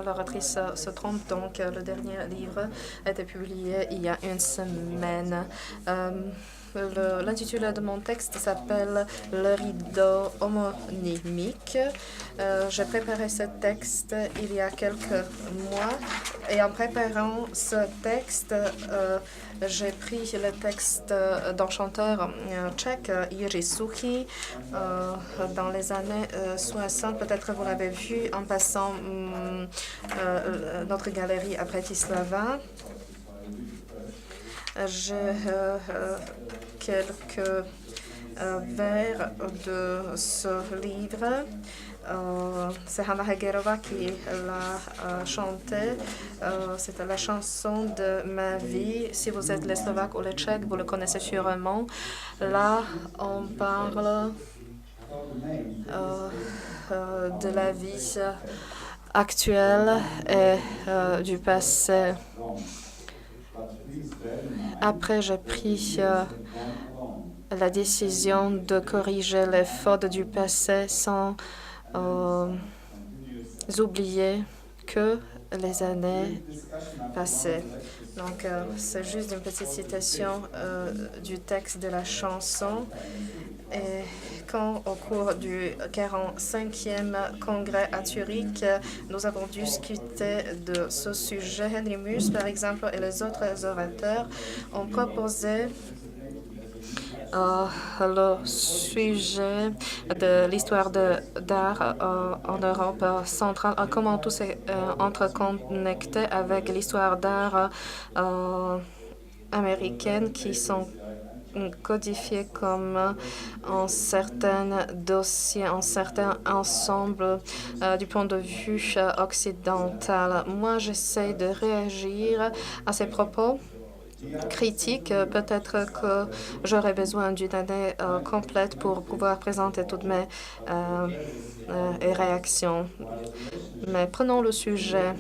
l'oratrice se trompe, donc le dernier livre a été publié il y a une semaine. L'intitulé de mon texte s'appelle « Le rideau homonymique ». J'ai préparé ce texte il y a quelques mois et en préparant ce texte, j'ai pris le texte d'un chanteur tchèque, Jiří Suchý, dans les années 60. Peut-être vous l'avez vu en passant notre galerie à Bratislava. J'ai quelques vers de ce livre. C'est Hanna Hegerova qui l'a chanté. C'était la chanson de ma vie. Si vous êtes les Slovaques ou les Tchèques, vous le connaissez sûrement. Là, on parle de la vie actuelle et du passé. Après, j'ai pris la décision de corriger les fautes du passé sans oublier que les années passées. Donc, c'est juste une petite citation du texte de la chanson. Et quand, au cours du 45e congrès à Zurich, nous avons discuté de ce sujet, Henry Mus, par exemple, et les autres orateurs ont proposé le sujet de l'histoire d'art en Europe centrale, comment tout s'est interconnecté avec l'histoire d'art américaine qui sont codifiés comme en certains dossiers, en certains ensembles du point de vue occidental. Moi, j'essaie de réagir à ces propos critiques. Peut-être que j'aurais besoin d'une année complète pour pouvoir présenter toutes mes réactions. Mais prenons le sujet.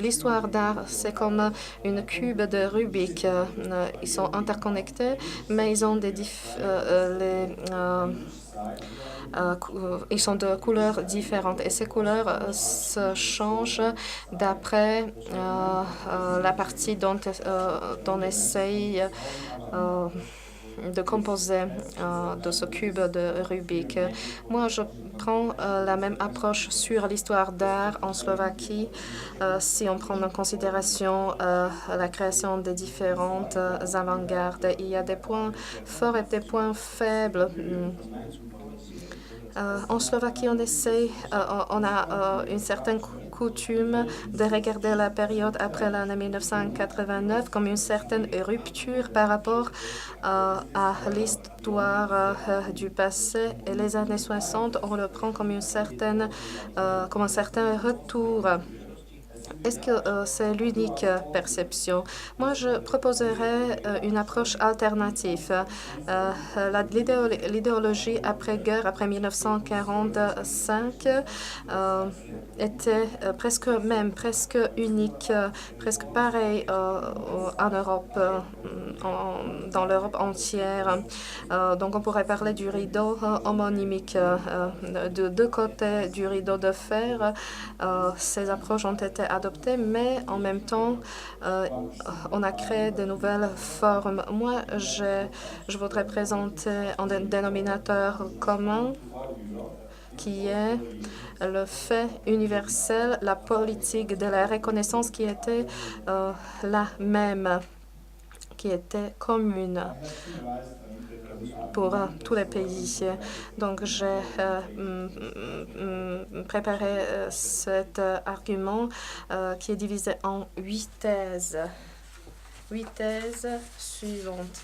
L'histoire d'art, c'est comme une cube de Rubik. Ils sont interconnectés, mais ils ont ils sont de couleurs différentes et ces couleurs se changent d'après la partie dont on essaye de composer de ce cube de Rubik. Moi, je prends la même approche sur l'histoire d'art en Slovaquie si on prend en considération la création des différentes avant-gardes. Il y a des points forts et des points faibles. En Slovaquie, on a une certaine coutume de regarder la période après l'année 1989 comme une certaine rupture par rapport à l'histoire du passé. Et les années 60, on le prend comme un certain retour. Est-ce que c'est l'unique perception? Moi, je proposerais une approche alternative. L'idéologie après-guerre, après 1945, était presque unique, presque pareil en Europe, dans l'Europe entière. Donc, on pourrait parler du rideau homonymique. De deux côtés du rideau de fer, ces approches ont été adoptées, mais en même temps, on a créé de nouvelles formes. Moi, je voudrais présenter un dénominateur commun qui est le fait universel, la politique de la reconnaissance qui était la même, qui était commune pour tous les pays. Donc, j'ai préparé cet argument qui est divisé en 8 thèses. 8 thèses suivantes.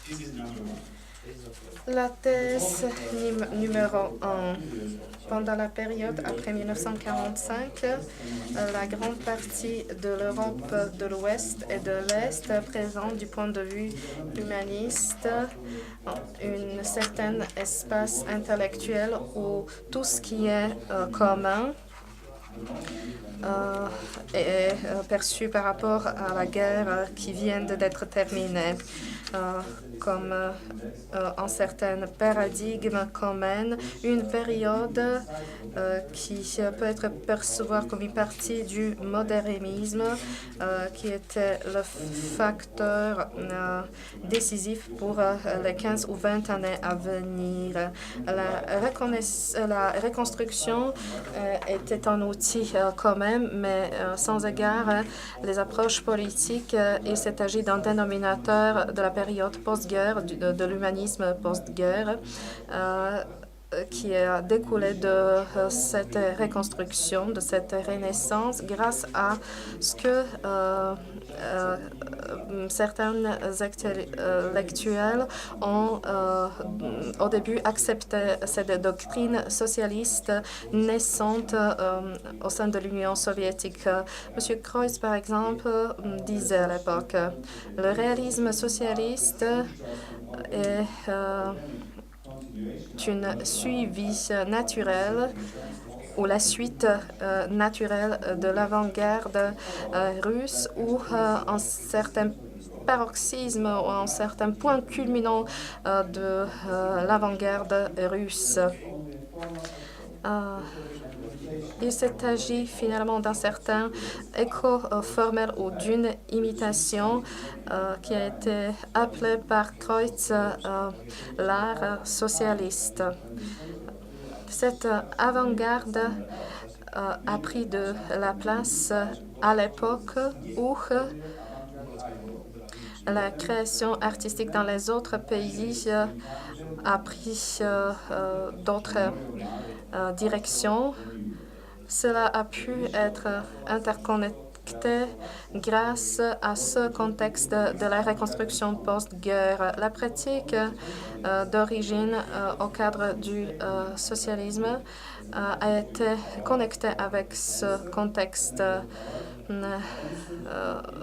La thèse numéro 1. Pendant la période après 1945, la grande partie de l'Europe de l'Ouest et de l'Est présente du point de vue humaniste un certain espace intellectuel où tout ce qui est commun est perçu par rapport à la guerre qui vient d'être terminée. comme en certains paradigmes communs, une période qui peut être perçue comme une partie du modernisme qui était le facteur décisif pour les 15 ou 20 années à venir. La reconstruction était un outil quand même, mais sans égard les approches politiques, il s'est agi d'un dénominateur de la période post-guerre, de l'humanisme post-guerre, qui a découlé de cette reconstruction, de cette renaissance, grâce à ce que certains intellectuels ont au début accepté cette doctrine socialiste naissante au sein de l'Union soviétique. M. Kreuz, par exemple, disait à l'époque, le réalisme socialiste est une suivi naturelle ou la suite naturelle de l'avant-garde russe ou un certain paroxysme ou un certain point culminant de l'avant-garde russe. Il s'est agi finalement d'un certain écho formel ou d'une imitation qui a été appelée par Kreuz l'art socialiste. Cette avant-garde a pris de la place à l'époque où la création artistique dans les autres pays a pris d'autres directions. Cela a pu être interconnecté grâce à ce contexte de la reconstruction post-guerre. La pratique d'origine au cadre du socialisme a été connectée avec ce contexte.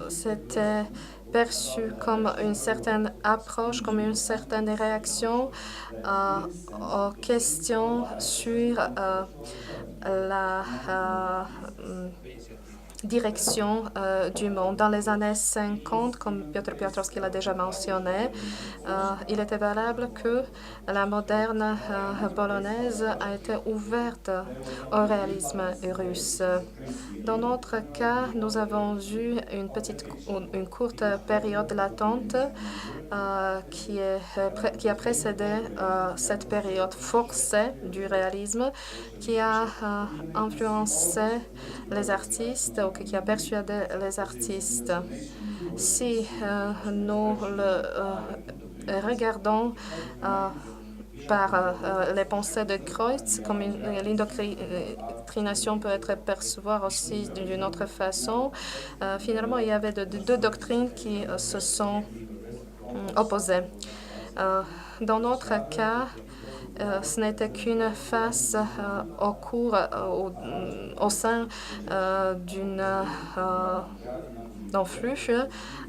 C'était perçu comme une certaine approche, comme une certaine réaction aux questions sur la direction du monde. Dans les années 50, comme Piotr Piotrowski l'a déjà mentionné, il était valable que la moderne polonaise a été ouverte au réalisme russe. Dans notre cas, nous avons eu une courte période latente qui a précédé cette période forcée du réalisme, qui a influencé les artistes ou qui a persuadé les artistes. Si nous le regardons par les pensées de Kreuz, comme l'indoctrination peut être perçue aussi d'une autre façon, finalement, il y avait deux doctrines qui se sont opposées. Dans notre cas, ce n'était qu'une phase au sein d'un flux.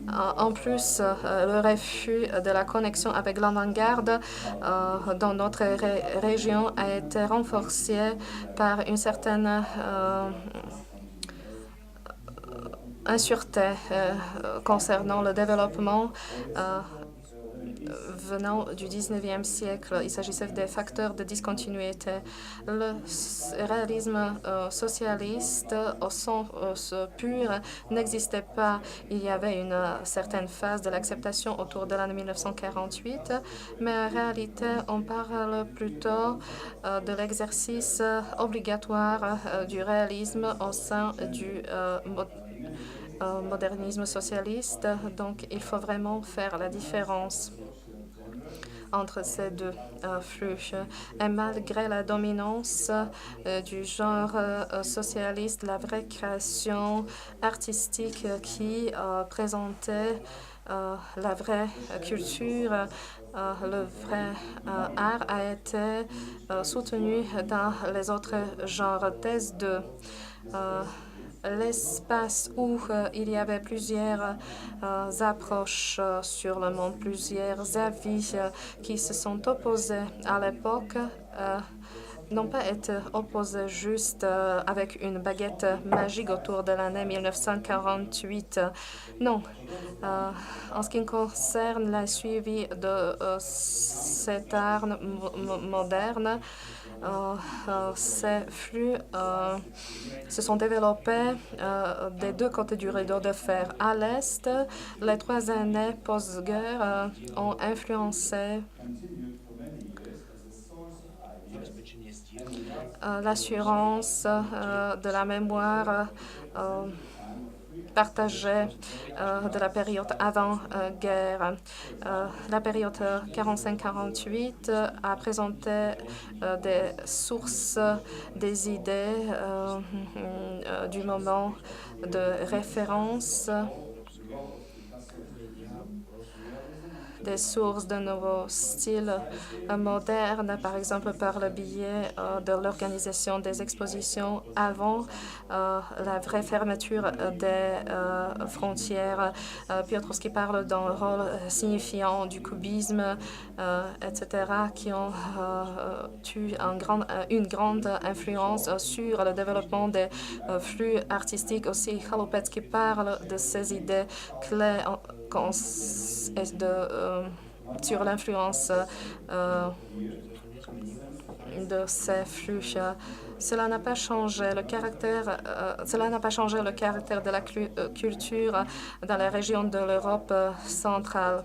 En plus, le refus de la connexion avec l'avant-garde dans notre région a été renforcé par une certaine insureté concernant le développement venant du 19e siècle. Il s'agissait des facteurs de discontinuité. Le réalisme socialiste au sens pur n'existait pas. Il y avait une certaine phase de l'acceptation autour de l'année 1948, mais en réalité, on parle plutôt de l'exercice obligatoire du réalisme au sein du modernisme socialiste. Donc, il faut vraiment faire la différence entre ces deux flux. Et malgré la dominance du genre socialiste, la vraie création artistique qui présentait la vraie culture, le vrai art a été soutenu dans les autres genres. Thèse 2. L'espace où il y avait plusieurs approches sur le monde, plusieurs avis qui se sont opposés à l'époque, n'ont pas été opposés juste avec une baguette magique autour de l'année 1948. Non. En ce qui concerne la suivi de cet art moderne, ces flux se sont développés des deux côtés du rideau de fer. À l'Est, les 3 années post-guerre ont influencé l'assurance de la mémoire partagée de la période avant-guerre. La période 45-48 a présenté des sources, des idées du moment de référence, des sources de nouveaux styles modernes, par exemple par le biais de l'organisation des expositions avant la vraie fermeture des frontières. Piotrowski parle d'un rôle signifiant du cubisme, etc., qui ont eu une grande influence sur le développement des flux artistiques. Aussi, Chalupetsky parle de ces idées clés sur l'influence de ces flux. Cela n'a pas changé le caractère de la culture dans la région de l'Europe centrale.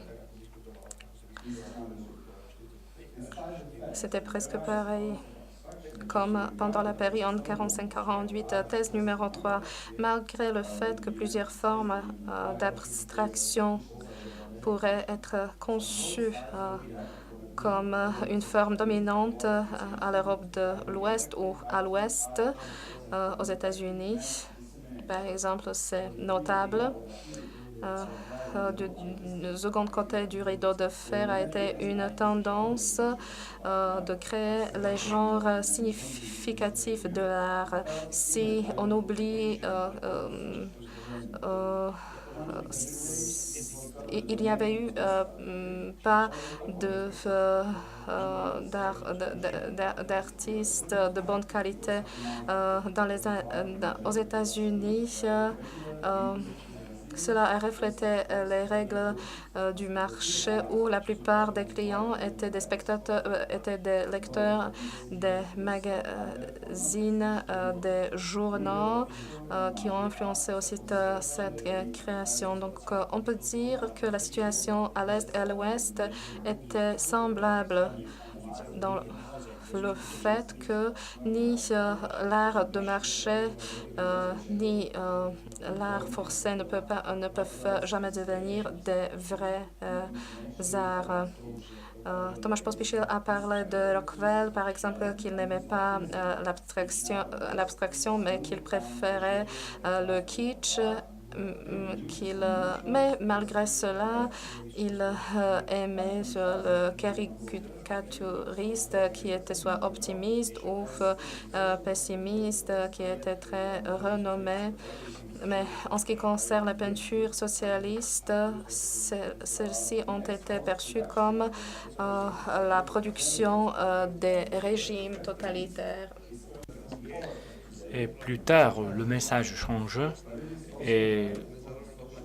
C'était presque pareil comme pendant la période 45-48. Thèse numéro 3. Malgré le fait que plusieurs formes d'abstraction pourraient être conçues comme une forme dominante à l'Europe de l'Ouest ou à l'Ouest, aux États-Unis, par exemple, c'est notable. Du second côté du rideau de fer a été une tendance de créer les genres significatifs de l'art. Si on oublie il n'y avait eu pas d'artistes de bonne qualité aux États-Unis. Cela a reflété les règles du marché où la plupart des clients étaient des spectateurs, étaient des lecteurs des magazines, des journaux qui ont influencé aussi cette création. Donc, on peut dire que la situation à l'Est et à l'Ouest était semblable dans le fait que ni l'art de marché ni l'art forcé ne peuvent jamais devenir des vrais arts. Tomáš Pospíšil a parlé de Rockwell, par exemple, qu'il n'aimait pas l'abstraction, mais qu'il préférait le kitsch. Mais malgré cela, il aimait le caricaturiste qui était soit optimiste ou pessimiste, qui était très renommé. Mais en ce qui concerne la peinture socialiste, celles-ci ont été perçues comme la production des régimes totalitaires. Et plus tard, le message change et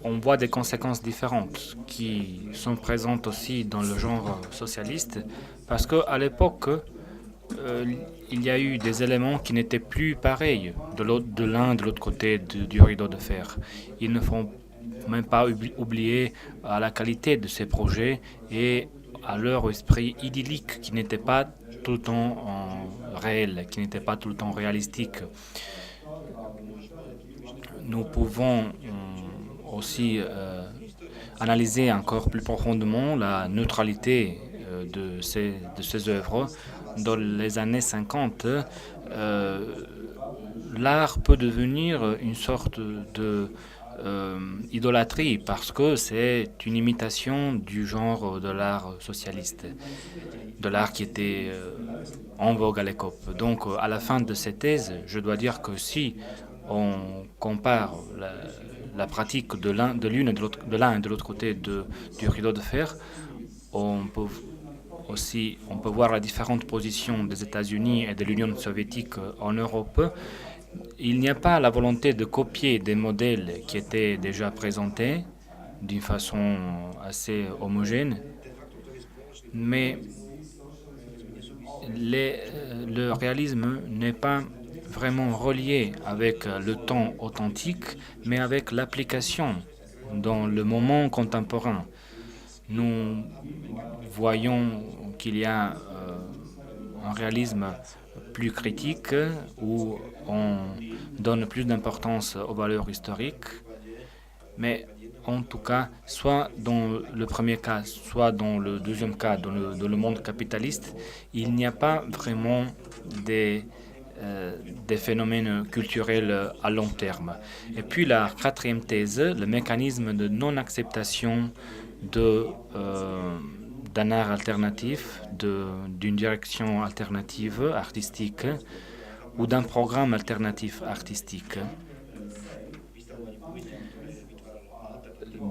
on voit des conséquences différentes qui sont présentes aussi dans le genre socialiste parce qu'à l'époque, il y a eu des éléments qui n'étaient plus pareils de l'un de l'autre côté du rideau de fer. Ils ne font même pas oublier à la qualité de ces projets et à leur esprit idyllique qui n'était pas tout le temps réel, qui n'était pas tout le temps réalistique. Nous pouvons aussi analyser encore plus profondément la neutralité de ces œuvres. Dans les années 50, l'art peut devenir une sorte de idolâtrie parce que c'est une imitation du genre de l'art socialiste, de l'art qui était en vogue à l'époque. Donc à la fin de cette thèse, je dois dire que si on compare la pratique de l'un et de l'autre côté du rideau de fer, on aussi, on peut voir la différente position des États-Unis et de l'Union soviétique en Europe. Il n'y a pas la volonté de copier des modèles qui étaient déjà présentés d'une façon assez homogène, mais le réalisme n'est pas vraiment relié avec le temps authentique, mais avec l'application dans le moment contemporain. Nous voyons qu'il y a un réalisme plus critique où on donne plus d'importance aux valeurs historiques, mais en tout cas, soit dans le premier cas, soit dans le deuxième cas, dans le monde capitaliste, il n'y a pas vraiment des phénomènes culturels à long terme. Et puis la quatrième thèse, le mécanisme de non-acceptation d'un art alternatif, d'une direction alternative artistique ou d'un programme alternatif artistique.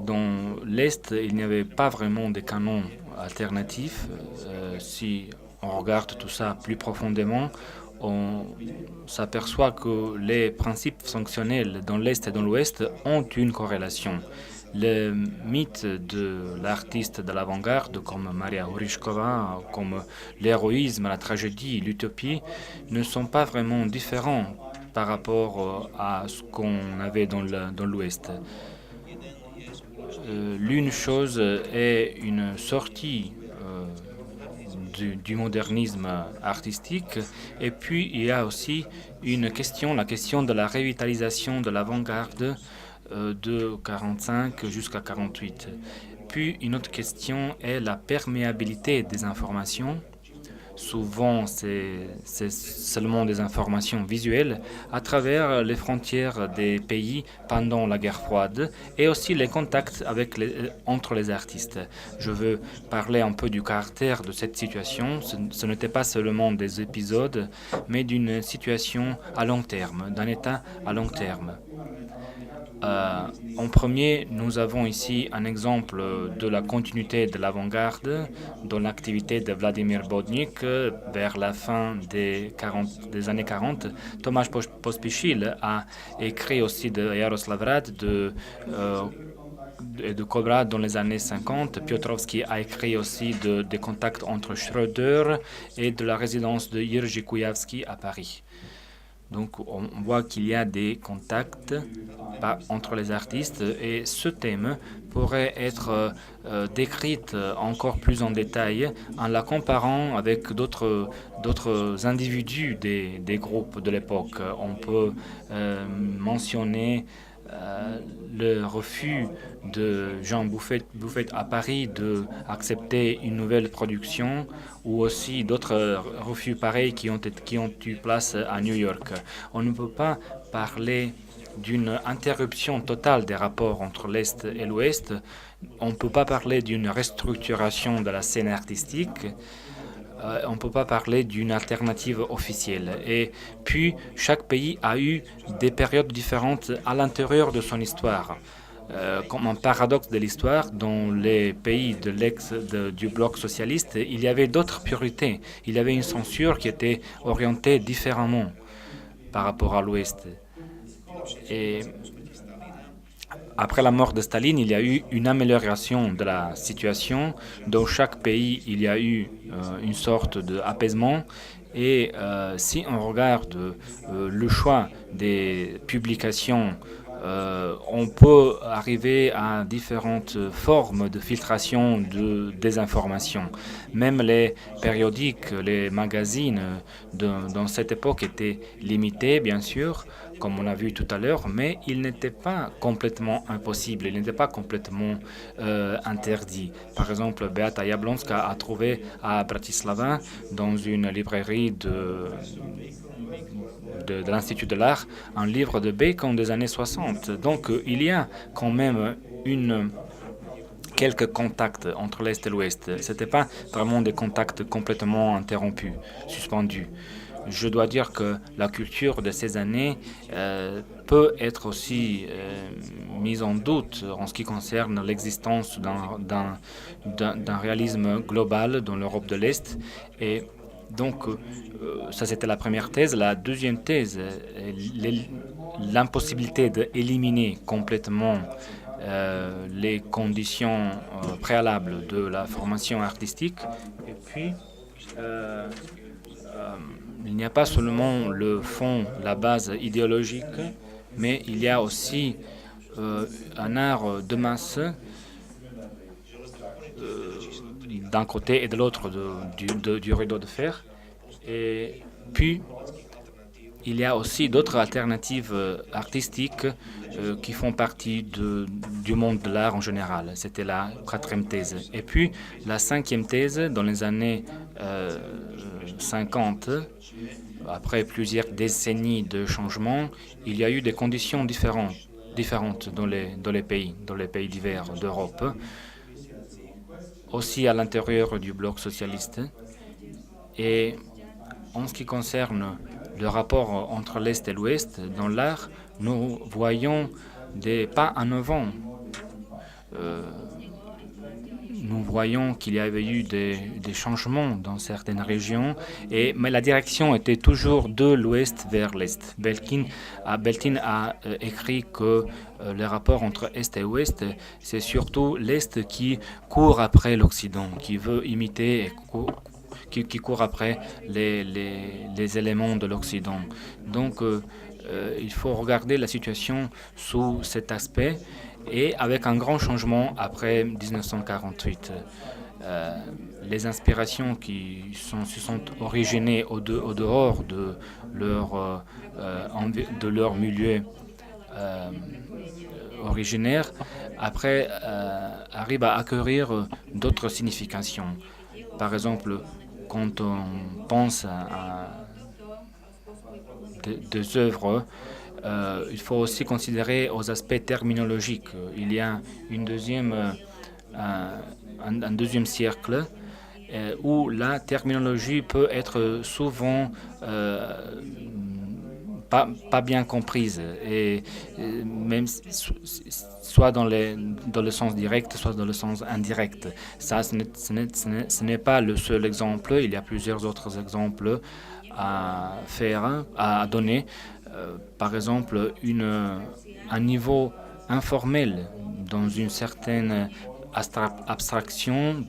Dans l'Est, il n'y avait pas vraiment de canon alternatif. Si on regarde tout ça plus profondément, on s'aperçoit que les principes fonctionnels dans l'Est et dans l'Ouest ont une corrélation. Le mythe de l'artiste de l'avant-garde, comme Maria Horishkova, comme l'héroïsme, la tragédie, l'utopie, ne sont pas vraiment différents par rapport à ce qu'on avait dans l'Ouest. L'une chose est une sortie du modernisme artistique, et puis il y a aussi une question, la question de la revitalisation de l'avant-garde de 1945 jusqu'à 1948. Puis une autre question est la perméabilité des informations. Souvent, c'est seulement des informations visuelles à travers les frontières des pays pendant la guerre froide et aussi les contacts entre les artistes. Je veux parler un peu du caractère de cette situation. Ce n'était pas seulement des épisodes, mais d'une situation à long terme, d'un état à long terme. En premier, nous avons ici un exemple de la continuité de l'avant-garde dans l'activité de Vladimir Bodnik vers la fin des années 40. Tomáš Pospíšil a écrit aussi de Jaroslav Rad et de Kobra dans les années 50. Piotrowski a écrit aussi des contacts entre Schröder et de la résidence de Jiří Kujawski à Paris. Donc on voit qu'il y a des contacts entre les artistes et ce thème pourrait être décrit encore plus en détail en la comparant avec d'autres individus des groupes de l'époque. On peut mentionner le refus de Jean Buffet à Paris d'accepter une nouvelle production ou aussi d'autres refus pareils qui ont eu place à New York. On ne peut pas parler d'une interruption totale des rapports entre l'Est et l'Ouest. On ne peut pas parler d'une restructuration de la scène artistique. On ne peut pas parler d'une alternative officielle. Et puis, chaque pays a eu des périodes différentes à l'intérieur de son histoire. Comme un paradoxe de l'histoire, dans les pays du bloc socialiste, il y avait d'autres priorités. Il y avait une censure qui était orientée différemment par rapport à l'Ouest. Et après la mort de Staline, il y a eu une amélioration de la situation. Dans chaque pays, il y a eu une sorte d'apaisement. Et si on regarde le choix des publications, on peut arriver à différentes formes de filtration des informations. Même les périodiques, les magazines dans cette époque étaient limités, bien sûr, comme on a vu tout à l'heure, mais il n'était pas complètement impossible, il n'était pas complètement interdit. Par exemple, Beata Jablonska a trouvé à Bratislava, dans une librairie de l'Institut de l'Art, un livre de Bacon des années 60. Donc il y a quand même quelques contacts entre l'Est et l'Ouest. Ce n'était pas vraiment des contacts complètement interrompus, suspendus. je dois dire que la culture de ces années peut être aussi mise en doute en ce qui concerne l'existence d'un réalisme global dans l'Europe de l'Est. Et donc, ça c'était la première thèse. La deuxième thèse, l'impossibilité d'éliminer complètement les conditions préalables de la formation artistique. Et puis, il n'y a pas seulement le fond, la base idéologique, mais il y a aussi un art de masse d'un côté et de l'autre du rideau de fer. Et puis, il y a aussi d'autres alternatives artistiques qui font partie du monde de l'art en général. C'était la quatrième thèse. Et puis, la cinquième thèse, dans les années 50, après plusieurs décennies de changement, il y a eu des conditions différentes dans les pays divers d'Europe, aussi à l'intérieur du bloc socialiste. Et en ce qui concerne le rapport entre l'Est et l'Ouest, dans l'art, nous voyons des pas en avant. Nous voyons qu'il y avait eu des changements dans certaines régions, mais la direction était toujours de l'Ouest vers l'Est. Belkin a écrit que le rapport entre Est et Ouest, c'est surtout l'Est qui court après l'Occident, qui veut imiter et qui court après les éléments de l'Occident. Donc, il faut regarder la situation sous cet aspect et avec un grand changement après 1948. Les inspirations qui se sont originées au dehors de leur milieu originaire, après arrivent à acquérir d'autres significations. Par exemple, quand on pense à des œuvres, il faut aussi considérer aux aspects terminologiques. Il y a un deuxième cercle où la terminologie peut être souvent pas bien comprise, et même soit dans le sens direct, soit dans le sens indirect. Ça, ce n'est pas le seul exemple. Il y a plusieurs autres exemples à donner. Par exemple, un niveau informel dans une certaine abstraction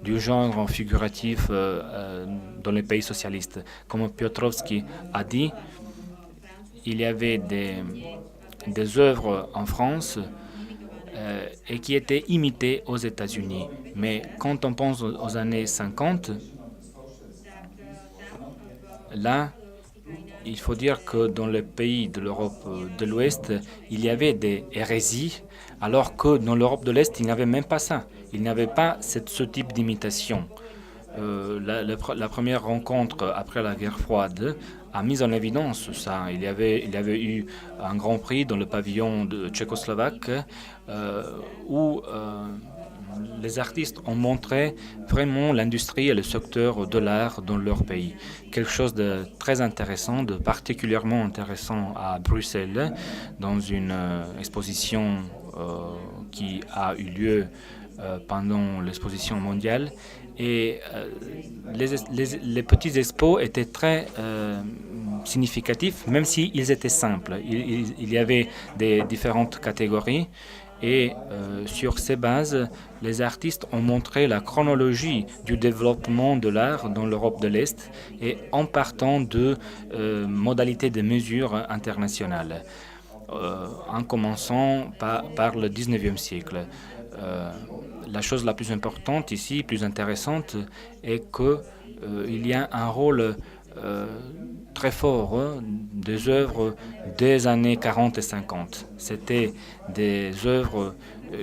du genre figuratif dans les pays socialistes. Comme Piotrowski a dit, il y avait des œuvres en France et qui étaient imitées aux États-Unis. Mais quand on pense aux années 50, là, il faut dire que dans les pays de l'Europe de l'Ouest, il y avait des hérésies, alors que dans l'Europe de l'Est, il n'y avait même pas ça. Il n'y avait pas ce type d'imitation. La première rencontre après la guerre froide a mis en évidence ça. Il y avait eu un grand prix dans le pavillon de tchécoslovaque où les artistes ont montré vraiment l'industrie et le secteur de l'art dans leur pays. Quelque chose de très intéressant, de particulièrement intéressant à Bruxelles, dans une exposition qui a eu lieu pendant l'exposition mondiale. Et les petits expos étaient très significatifs, même s'ils étaient simples. Il y avait des différentes catégories. Et sur ces bases, les artistes ont montré la chronologie du développement de l'art dans l'Europe de l'Est et en partant de modalités de mesure internationales, en commençant par le 19e siècle. La chose la plus importante ici, plus intéressante, est qu'il y a un rôle très fort des œuvres des années 40 et 50. C'était des œuvres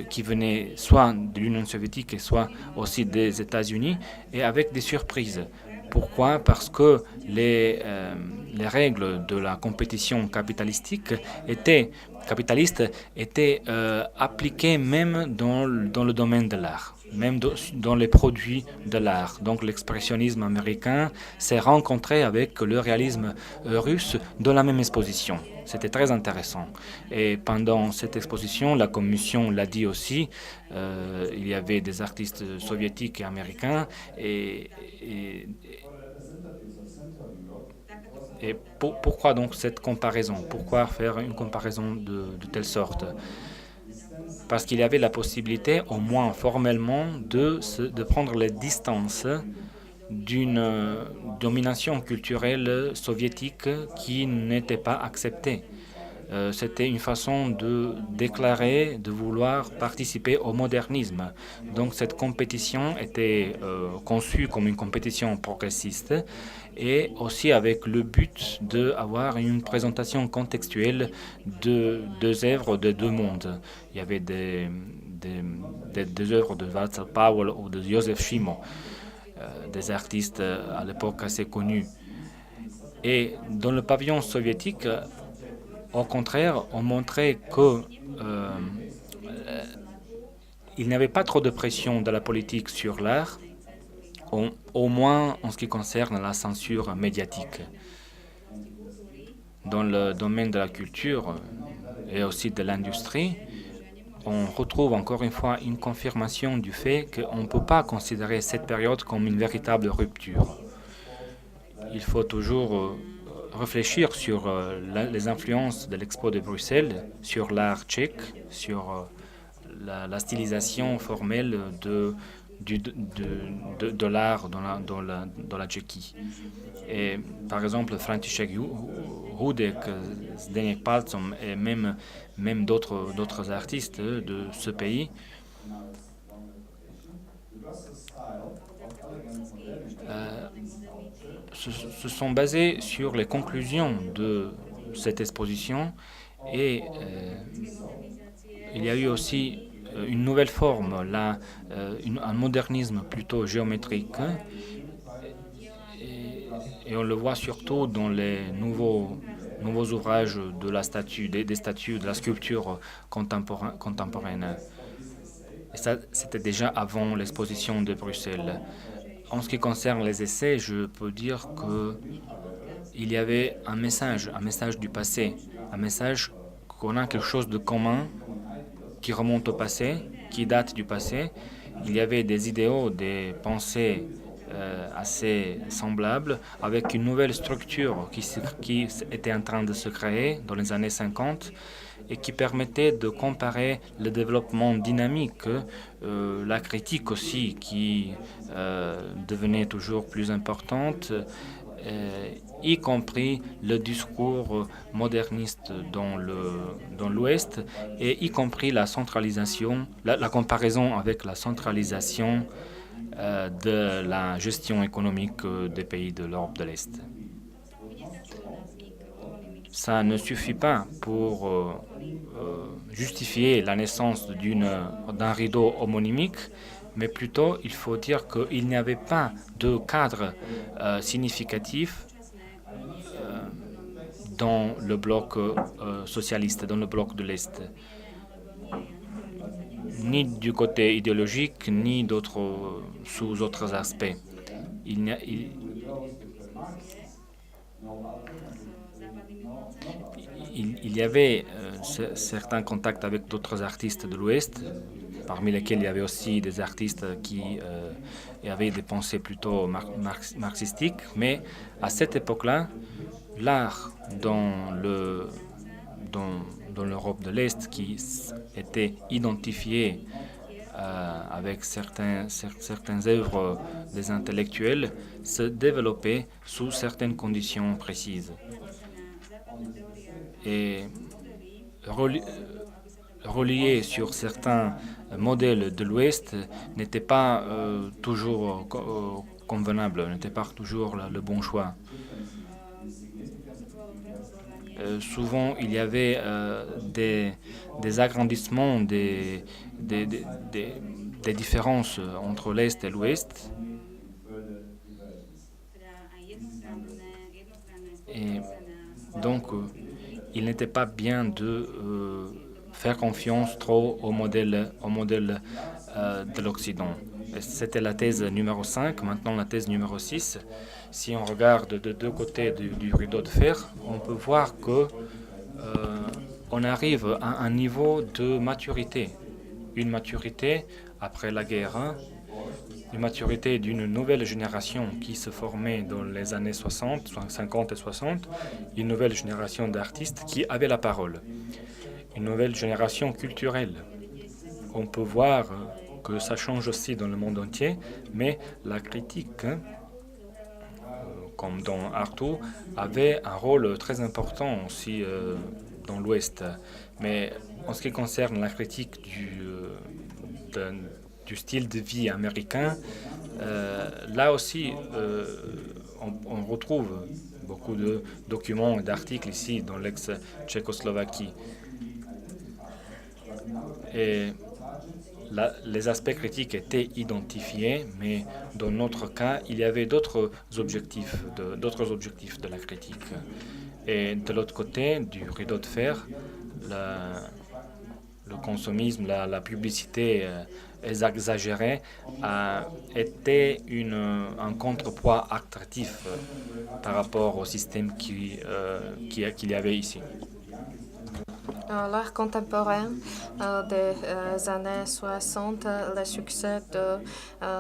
qui venaient soit de l'Union soviétique, soit aussi des États-Unis, et avec des surprises. Pourquoi? Parce que les règles de la compétition capitalistique étaient capitaliste était appliqué même dans le domaine de l'art, même dans les produits de l'art. Donc l'expressionnisme américain s'est rencontré avec le réalisme russe dans la même exposition. C'était très intéressant. Et pendant cette exposition, la commission l'a dit aussi, il y avait des artistes soviétiques et américains et, et pourquoi donc cette comparaison? Pourquoi faire une comparaison de telle sorte? Parce qu'il y avait la possibilité, au moins formellement, de prendre les distances d'une domination culturelle soviétique qui n'était pas acceptée. C'était une façon de déclarer, de vouloir participer au modernisme. Donc cette compétition était conçue comme une compétition progressiste et aussi avec le but d'avoir une présentation contextuelle de deux œuvres de deux mondes. Il y avait des œuvres de Václav Havel ou de Josef Šimo, des artistes à l'époque assez connus. Et dans le pavillon soviétique, au contraire, on montrait que il n'y avait pas trop de pression de la politique sur l'art, au moins en ce qui concerne la censure médiatique. Dans le domaine de la culture et aussi de l'industrie, on retrouve encore une fois une confirmation du fait qu'on ne peut pas considérer cette période comme une véritable rupture. Il faut toujours réfléchir sur les influences de l'Expo de Bruxelles, sur l'art tchèque, sur la stylisation formelle de l'art dans la Tchéquie. Et par exemple, František Hudek, Zdeněk Palcom et même d'autres artistes de ce pays se sont basés sur les conclusions de cette exposition et il y a eu aussi une nouvelle forme, là, un modernisme plutôt géométrique et on le voit surtout dans les nouveaux ouvrages de la statue, des statues, de la sculpture contemporaine. Et ça, c'était déjà avant l'exposition de Bruxelles. En ce qui concerne les essais, je peux dire qu'il y avait un message du passé, un message qu'on a quelque chose de commun qui remonte au passé, qui date du passé. Il y avait des idéaux, des pensées assez semblables, avec une nouvelle structure qui était en train de se créer dans les années 50 et qui permettait de comparer le développement dynamique, la critique aussi qui devenait toujours plus importante, y compris le discours moderniste dans l'Ouest et y compris la centralisation, la comparaison avec la centralisation de la gestion économique des pays de l'Europe de l'Est. Ça ne suffit pas pour justifier la naissance d'un rideau homonymique, mais plutôt il faut dire qu'il n'y avait pas de cadre significatif dans le bloc socialiste, dans le bloc de l'Est, ni du côté idéologique, ni sous autres aspects. Il y avait certains contacts avec d'autres artistes de l'Ouest, parmi lesquels il y avait aussi des artistes qui avaient des pensées plutôt marxistiques, mais à cette époque-là, l'art dans l'Europe de l'Est qui était identifié avec certaines œuvres des intellectuels se développait sous certaines conditions précises. Et relié sur certains modèles de l'Ouest n'était pas toujours convenable, n'était pas toujours le bon choix. Souvent, il y avait des agrandissements, des différences entre l'Est et l'Ouest. Et donc, il n'était pas bien de faire confiance trop au modèle de l'Occident. C'était la thèse numéro 5, maintenant la thèse numéro 6. Si on regarde de deux côtés du rideau de fer, on peut voir que on arrive à un niveau de maturité. Une maturité après la guerre, hein, une maturité d'une nouvelle génération qui se formait dans les années 60, 50 et 60, une nouvelle génération d'artistes qui avaient la parole, une nouvelle génération culturelle. On peut voir que ça change aussi dans le monde entier, mais la critique, hein, comme dans Artaud, avait un rôle très important aussi dans l'Ouest. Mais en ce qui concerne la critique du style de vie américain, là aussi, on retrouve beaucoup de documents et d'articles ici dans l'ex-Tchécoslovaquie. Et les aspects critiques étaient identifiés, mais dans notre cas, il y avait d'autres objectifs de la critique. Et de l'autre côté, du rideau de fer, le consommisme, la publicité exagérée était un contrepoids attractif par rapport au système qu'il y avait ici. L'art contemporain des années 60, le succès de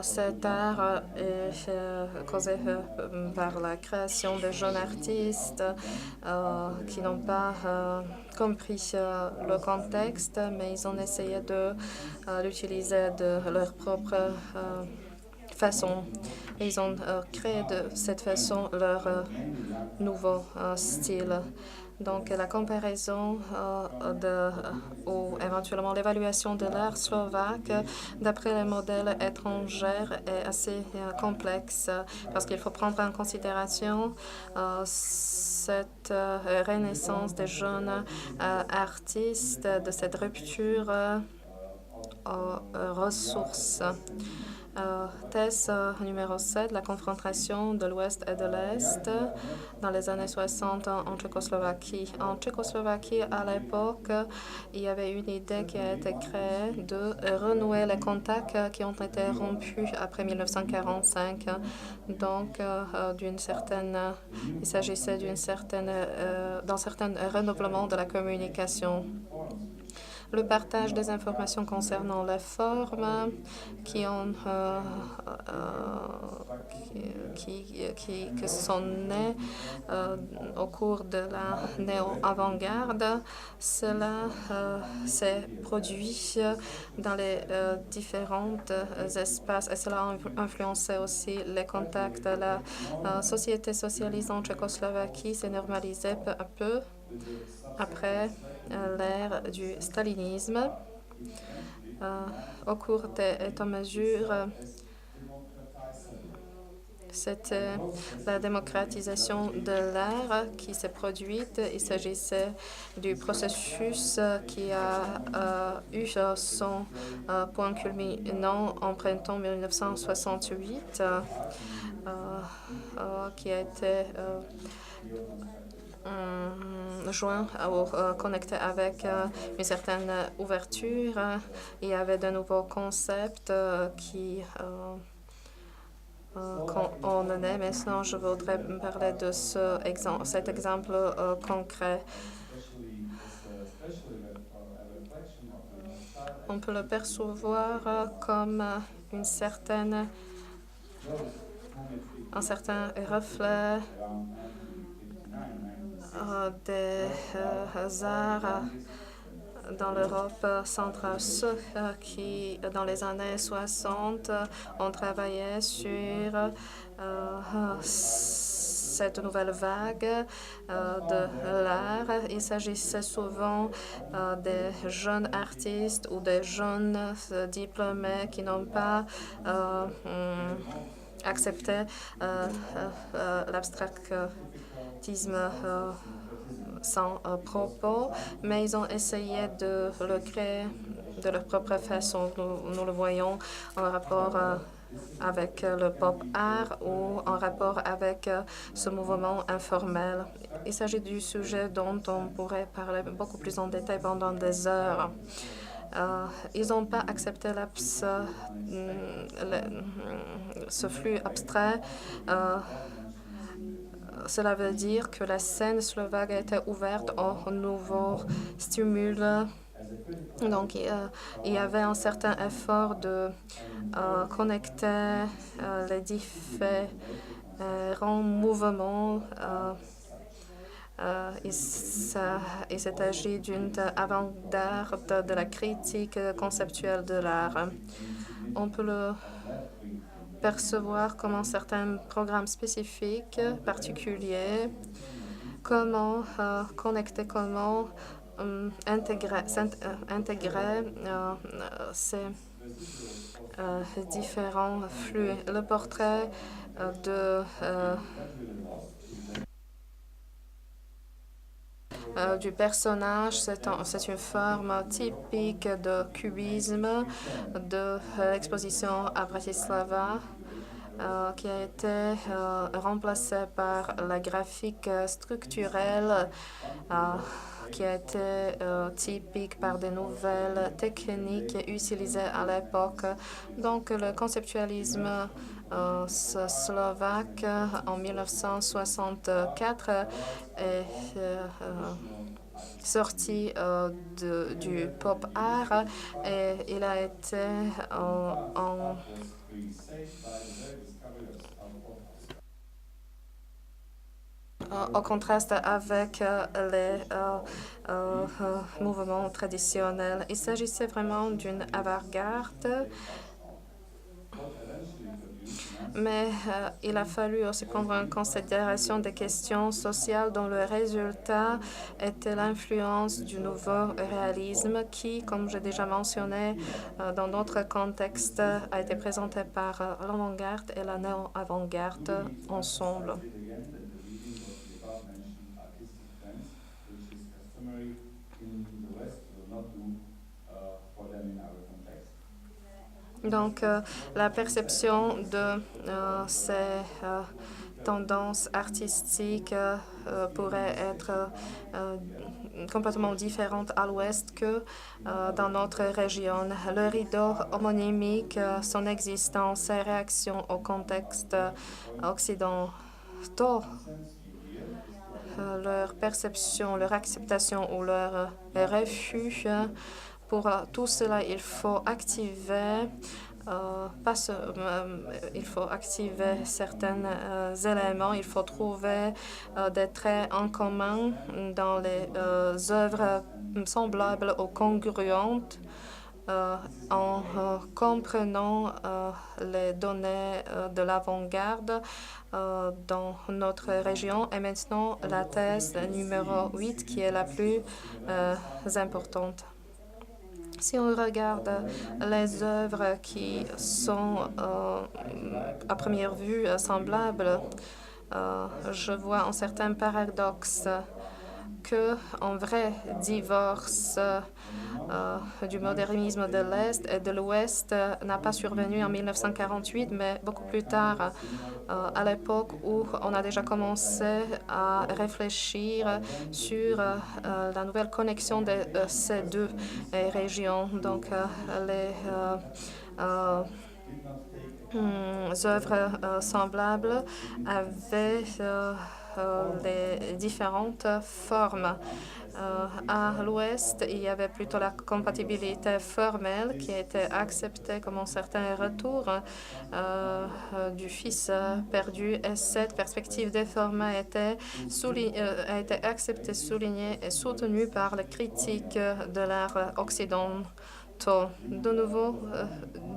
cet art est causé par la création de jeunes artistes qui n'ont pas compris le contexte, mais ils ont essayé de l'utiliser de leur propre façon. Et ils ont créé de cette façon leur nouveau style. Donc, la comparaison ou éventuellement l'évaluation de l'art slovaque d'après les modèles étrangers est assez complexe parce qu'il faut prendre en considération cette renaissance des jeunes artistes, de cette rupture aux ressources. Thèse numéro 7, la confrontation de l'Ouest et de l'Est dans les années 60 en Tchécoslovaquie. En Tchécoslovaquie, à l'époque, il y avait une idée qui a été créée de renouer les contacts qui ont été rompus après 1945. Donc, il s'agissait d'un certain renouvellement de la communication. Le partage des informations concernant les formes qui sont nées au cours de la néo-avant-garde, cela s'est produit dans les différents espaces et cela a influencé aussi les contacts. La société socialiste en Tchécoslovaquie s'est normalisée peu à peu après l'ère du stalinisme. Au cours des états-majors, c'était la démocratisation de l'art qui s'est produite. Il s'agissait du processus qui a eu son point culminant en printemps 1968, qui a été joint ou connecté avec une certaine ouverture. Il y avait de nouveaux concepts qu'on est. Maintenant, je voudrais parler de cet exemple concret. On peut le percevoir comme un certain reflet des arts dans l'Europe centrale, ceux qui, dans les années 60, ont travaillé sur cette nouvelle vague de l'art. Il s'agissait souvent des jeunes artistes ou des jeunes diplômés qui n'ont pas accepté l'abstractisme sans propos, mais ils ont essayé de le créer de leur propre façon. Nous le voyons en rapport avec le pop art ou en rapport avec ce mouvement informel. Il s'agit du sujet dont on pourrait parler beaucoup plus en détail pendant des heures. Ils n'ont pas accepté ce flux abstrait. Cela veut dire que la scène slovaque a été ouverte aux nouveaux stimuli. Donc, il y avait un certain effort de connecter les différents mouvements. Il s'est agi d'une avant-garde de la critique conceptuelle de l'art. On peut le percevoir comme un certain programme spécifique, particulier, comment connecter, comment intégrer ces différents flux. Le portrait du personnage, c'est une forme typique de cubisme de l'exposition à Bratislava qui a été remplacée par la graphique structurelle qui a été typique par des nouvelles techniques utilisées à l'époque. Donc, le conceptualisme slovaque en 1964 est sorti du pop art et il a été en contraste avec les mouvements traditionnels. Il s'agissait vraiment d'une avant-garde, mais il a fallu aussi prendre en considération des questions sociales dont le résultat était l'influence du nouveau réalisme qui, comme j'ai déjà mentionné dans d'autres contextes, a été présenté par l'avant-garde et la néo-avant-garde ensemble. Donc, la perception de ces tendances artistiques pourrait être complètement différente à l'ouest que dans notre région. Le rideau homonymique, son existence, ses réactions au contexte occidentaux, leur perception, leur acceptation ou leur refus. Pour tout cela, il faut activer il faut activer certains éléments, il faut trouver des traits en commun dans les œuvres semblables ou congruentes en comprenant les données de l'avant-garde dans notre région. Et maintenant, la thèse numéro 8 qui est la plus importante. Si on regarde les œuvres qui sont à première vue semblables, je vois un certain paradoxe qu'un vrai divorce du modernisme de l'Est et de l'Ouest n'a pas survenu en 1948, mais beaucoup plus tard, à l'époque où on a déjà commencé à réfléchir sur la nouvelle connexion de ces deux régions. Donc, les œuvres semblables avaient les différentes formes. À l'ouest, il y avait plutôt la compatibilité formelle qui a été acceptée comme un certain retour du fils perdu. Et cette perspective déformée a été acceptée, soulignée et soutenue par les critiques de l'art occidental. De nouveau,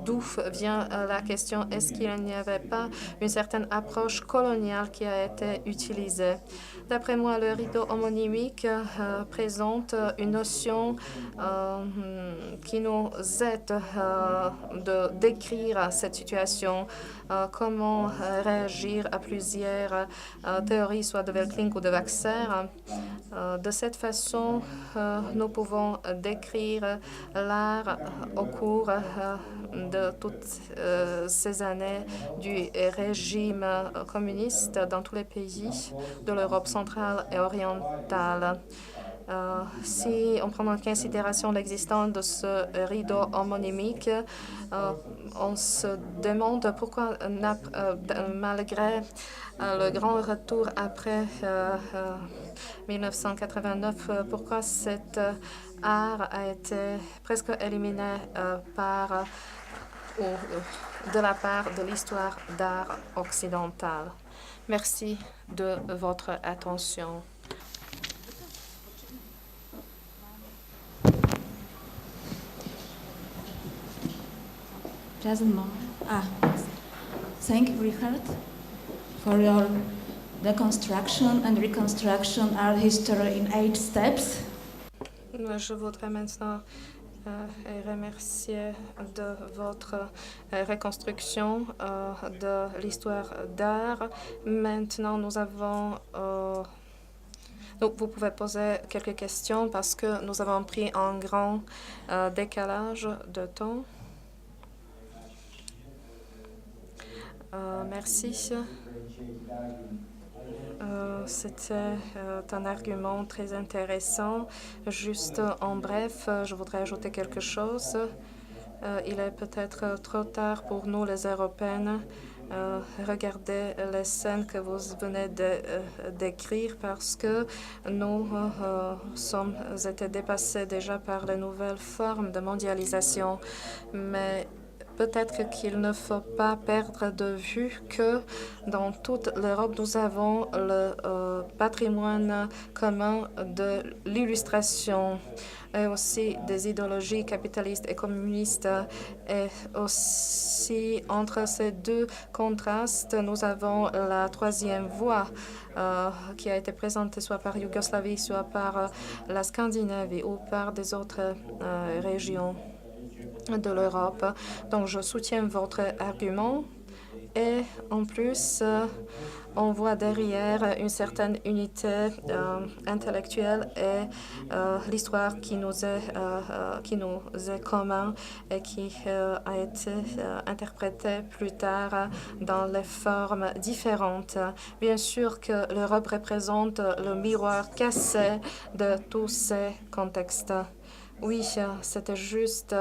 d'où vient la question, est-ce qu'il n'y avait pas une certaine approche coloniale qui a été utilisée? D'après moi, le rideau homonymique présente une notion qui nous aide de décrire cette situation, comment réagir à plusieurs théories, soit de Velkling ou de Waxer. De cette façon, nous pouvons décrire l'art l'histoire au cours de toutes ces années du régime communiste dans tous les pays de l'Europe centrale et orientale. Si on prend en considération l'existence de ce rideau homonymique, on se demande pourquoi, malgré le grand retour après 1989, pourquoi cet art a été presque éliminé de la part de l'histoire d'art occidentale. Merci de votre attention. Thank you, Richard, for your deconstruction and reconstruction art history in 8 steps. Je voudrais maintenant remercier de votre reconstruction de l'histoire d'art. Maintenant, nous avons... donc, vous pouvez poser quelques questions parce que nous avons pris un grand décalage de temps. Merci. C'était un argument très intéressant. Juste en bref, je voudrais ajouter quelque chose. Il est peut-être trop tard pour nous, les Européennes. Regardez les scènes que vous venez de décrire parce que nous sommes été dépassés déjà par les nouvelles formes de mondialisation. Mais peut-être qu'il ne faut pas perdre de vue que dans toute l'Europe, nous avons le patrimoine commun de l'illustration et aussi des idéologies capitalistes et communistes. Et aussi, entre ces deux contrastes, nous avons la troisième voie qui a été présentée soit par Yougoslavie, soit par la Scandinavie ou par des autres régions de l'Europe. Donc, je soutiens votre argument. Et en plus, on voit derrière une certaine unité intellectuelle et l'histoire qui nous est commune et qui a été interprétée plus tard dans les formes différentes. Bien sûr que l'Europe représente le miroir cassé de tous ces contextes. Oui, c'était juste